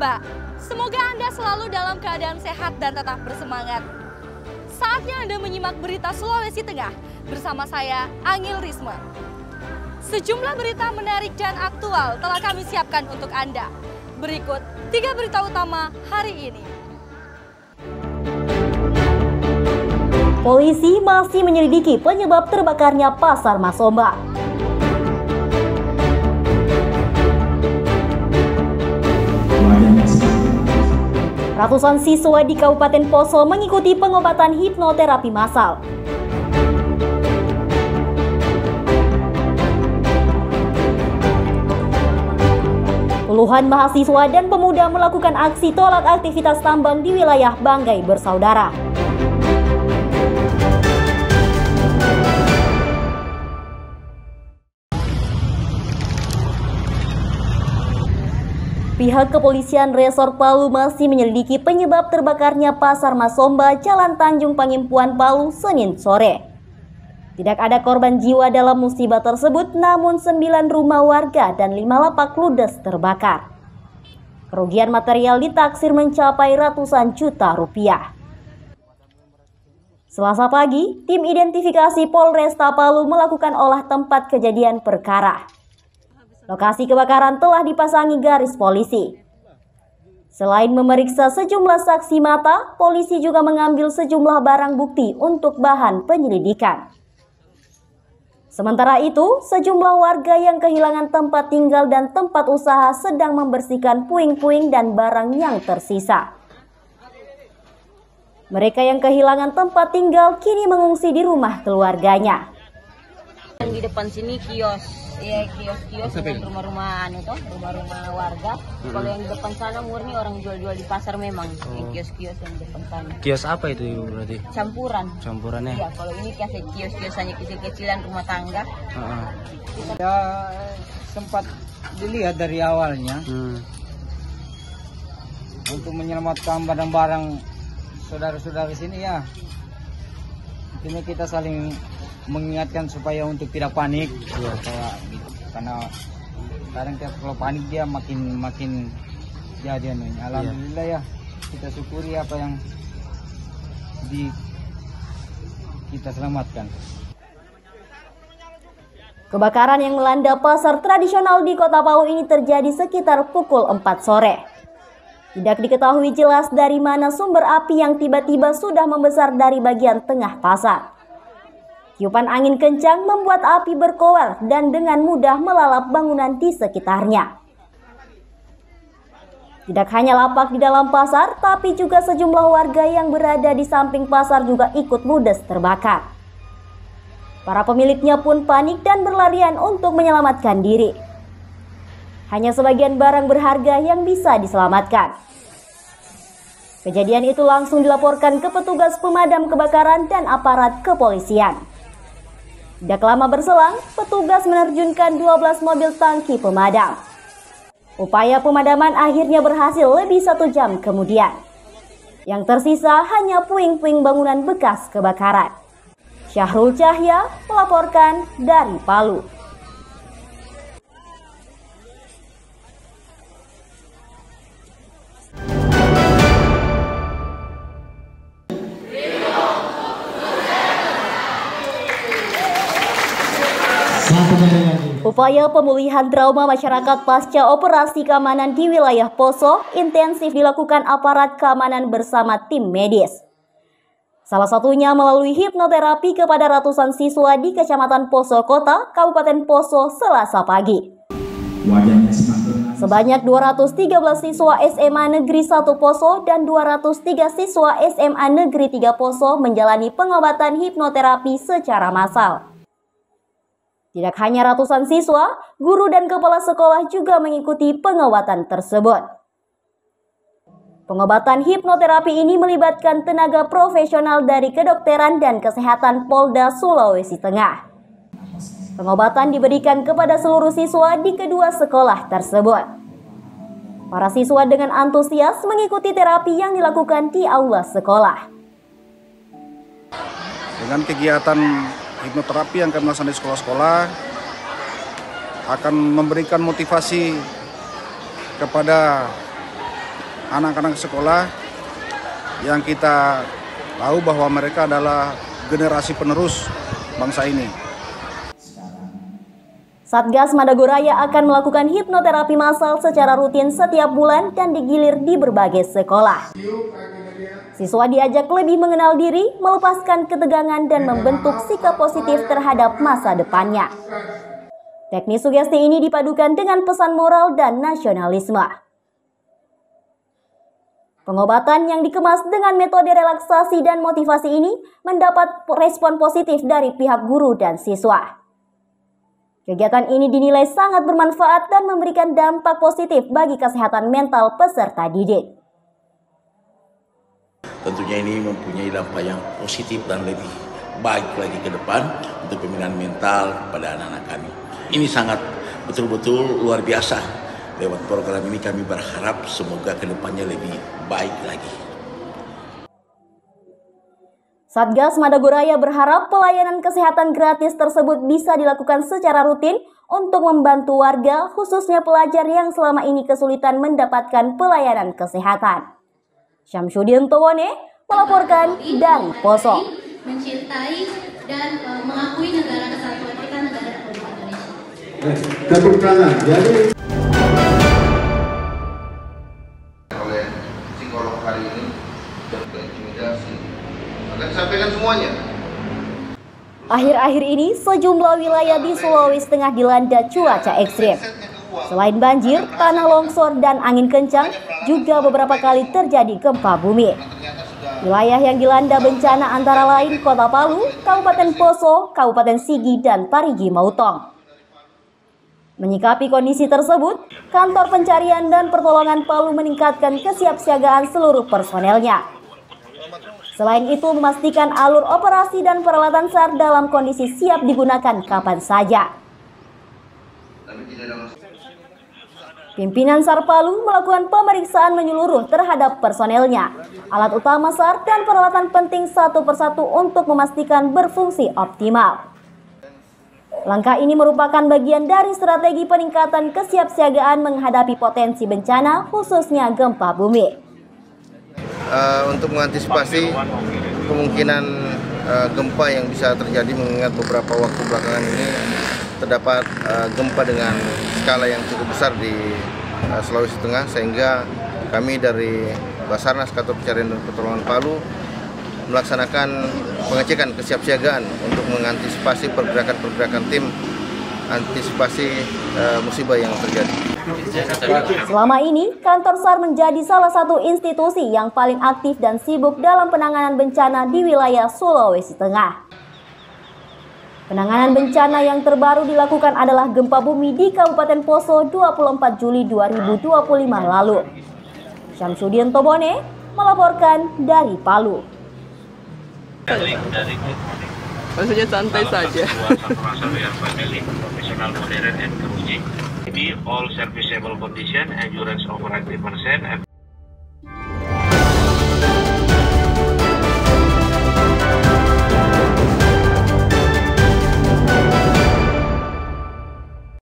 maba? Semoga Anda selalu dalam keadaan sehat dan tetap bersemangat. Saatnya Anda menyimak berita Sulawesi Tengah bersama saya, Angil Risma. Sejumlah berita menarik dan aktual telah kami siapkan untuk Anda. Berikut 3 berita utama hari ini. Polisi masih menyelidiki penyebab terbakarnya Pasar Masomba. Ratusan siswa di Kabupaten Poso mengikuti pengobatan hipnoterapi massal. Puluhan mahasiswa dan pemuda melakukan aksi tolak aktivitas tambang di wilayah Banggai Bersaudara. Pihak kepolisian Resor Palu masih menyelidiki penyebab terbakarnya Pasar Masomba, Jalan Tanjung Pangimpuan, Palu, Senin sore. Tidak ada korban jiwa dalam musibah tersebut, namun 9 rumah warga dan 5 lapak ludes terbakar. Kerugian material ditaksir mencapai ratusan juta rupiah. Selasa pagi, tim identifikasi Polresta Palu melakukan olah tempat kejadian perkara. Lokasi kebakaran telah dipasangi garis polisi. Selain memeriksa sejumlah saksi mata, polisi juga mengambil sejumlah barang bukti untuk bahan penyelidikan. Sementara itu, sejumlah warga yang kehilangan tempat tinggal dan tempat usaha sedang membersihkan puing-puing dan barang yang tersisa. Mereka yang kehilangan tempat tinggal kini mengungsi di rumah keluarganya. Di depan sini kios. Ya, kios-kios dengan rumah-rumah rumah-rumah warga. Kalau yang di depan sana murni orang jual-jual di pasar memang. Yang kios-kios yang di depan sana. Kios apa itu Ibu berarti? Campuran. Campurannya? Ya, kalau ini kios-kios hanya kecil-kecilan rumah tangga. Ya sempat dilihat dari awalnya untuk menyelamatkan barang-barang saudara-saudara sini ya. Intinya kita saling mengingatkan supaya untuk tidak panik, ya, kayak gitu. Karena kadang kalau panik dia makin jadi alhamdulillah ya, kita syukuri apa yang kita selamatkan. Kebakaran yang melanda pasar tradisional di Kota Palu ini terjadi sekitar pukul 4 sore. Tidak diketahui jelas dari mana sumber api yang tiba-tiba sudah membesar dari bagian tengah pasar. Tiupan angin kencang membuat api berkobar dan dengan mudah melalap bangunan di sekitarnya. Tidak hanya lapak di dalam pasar, tapi juga sejumlah warga yang berada di samping pasar juga ikut ludes terbakar. Para pemiliknya pun panik dan berlarian untuk menyelamatkan diri. Hanya sebagian barang berharga yang bisa diselamatkan. Kejadian itu langsung dilaporkan ke petugas pemadam kebakaran dan aparat kepolisian. Tidak lama berselang, petugas menerjunkan 12 mobil tangki pemadam. Upaya pemadaman akhirnya berhasil lebih 1 jam kemudian. Yang tersisa hanya puing-puing bangunan bekas kebakaran. Syahrul Cahya melaporkan dari Palu. Upaya pemulihan trauma masyarakat pasca operasi keamanan di wilayah Poso intensif dilakukan aparat keamanan bersama tim medis. Salah satunya melalui hipnoterapi kepada ratusan siswa di Kecamatan Poso Kota, Kabupaten Poso, Selasa pagi. Sebanyak 213 siswa SMA Negeri 1 Poso dan 203 siswa SMA Negeri 3 Poso menjalani pengobatan hipnoterapi secara massal. Tidak hanya ratusan siswa, guru dan kepala sekolah juga mengikuti pengobatan tersebut. Pengobatan hipnoterapi ini melibatkan tenaga profesional dari kedokteran dan kesehatan Polda Sulawesi Tengah. Pengobatan diberikan kepada seluruh siswa di kedua sekolah tersebut. Para siswa dengan antusias mengikuti terapi yang dilakukan di aula sekolah. Dengan kegiatan hipnoterapi yang kami laksanakan di sekolah-sekolah akan memberikan motivasi kepada anak-anak sekolah yang kita tahu bahwa mereka adalah generasi penerus bangsa ini. Satgas Madagoraya akan melakukan hipnoterapi massal secara rutin setiap bulan dan digilir di berbagai sekolah. Siswa diajak lebih mengenal diri, melepaskan ketegangan, dan membentuk sikap positif terhadap masa depannya. Teknik sugesti ini dipadukan dengan pesan moral dan nasionalisme. Pengobatan yang dikemas dengan metode relaksasi dan motivasi ini mendapat respon positif dari pihak guru dan siswa. Kegiatan ini dinilai sangat bermanfaat dan memberikan dampak positif bagi kesehatan mental peserta didik. Tentunya ini mempunyai dampak yang positif dan lebih baik lagi ke depan untuk pembinaan mental pada anak-anak kami. Ini sangat betul-betul luar biasa. Lewat program ini kami berharap semoga ke depannya lebih baik lagi. Satgas Madagoraya berharap pelayanan kesehatan gratis tersebut bisa dilakukan secara rutin untuk membantu warga, khususnya pelajar yang selama ini kesulitan mendapatkan pelayanan kesehatan. Syamsuddin Towone melaporkan dari Poso. Mencintai dan mengakui negara kesatuan kita, negara Republik Indonesia. Tepuk tangan. Jadi oleh psikolog hari ini dan intimidasi akan disampaikan semuanya. Akhir-akhir ini sejumlah wilayah di Sulawesi Tengah dilanda cuaca ekstrim. Selain banjir, tanah longsor dan angin kencang, juga beberapa kali terjadi gempa bumi. Wilayah yang dilanda bencana antara lain Kota Palu, Kabupaten Poso, Kabupaten Sigi, dan Parigi Mautong. Menyikapi kondisi tersebut, Kantor Pencarian dan Pertolongan Palu meningkatkan kesiapsiagaan seluruh personelnya. Selain itu, memastikan alur operasi dan peralatan SAR dalam kondisi siap digunakan kapan saja. Pimpinan SAR Palu melakukan pemeriksaan menyeluruh terhadap personelnya, alat utama SAR, dan peralatan penting satu persatu untuk memastikan berfungsi optimal. Langkah ini merupakan bagian dari strategi peningkatan kesiapsiagaan menghadapi potensi bencana, khususnya gempa bumi. Untuk mengantisipasi kemungkinan gempa yang bisa terjadi, mengingat beberapa waktu belakangan ini terdapat gempa dengan skala yang cukup besar di Sulawesi Tengah, sehingga kami dari Basarnas Kantor Pencarian dan Pertolongan Palu melaksanakan pengecekan kesiapsiagaan untuk mengantisipasi pergerakan-pergerakan tim antisipasi musibah yang terjadi. Selama ini, kantor SAR menjadi salah satu institusi yang paling aktif dan sibuk dalam penanganan bencana di wilayah Sulawesi Tengah. Penanganan bencana yang terbaru dilakukan adalah gempa bumi di Kabupaten Poso 24 Juli 2025 lalu. Syamsuddin Towone melaporkan dari Palu. Maksudnya santai saja. All serviceable condition, endurance over 80%.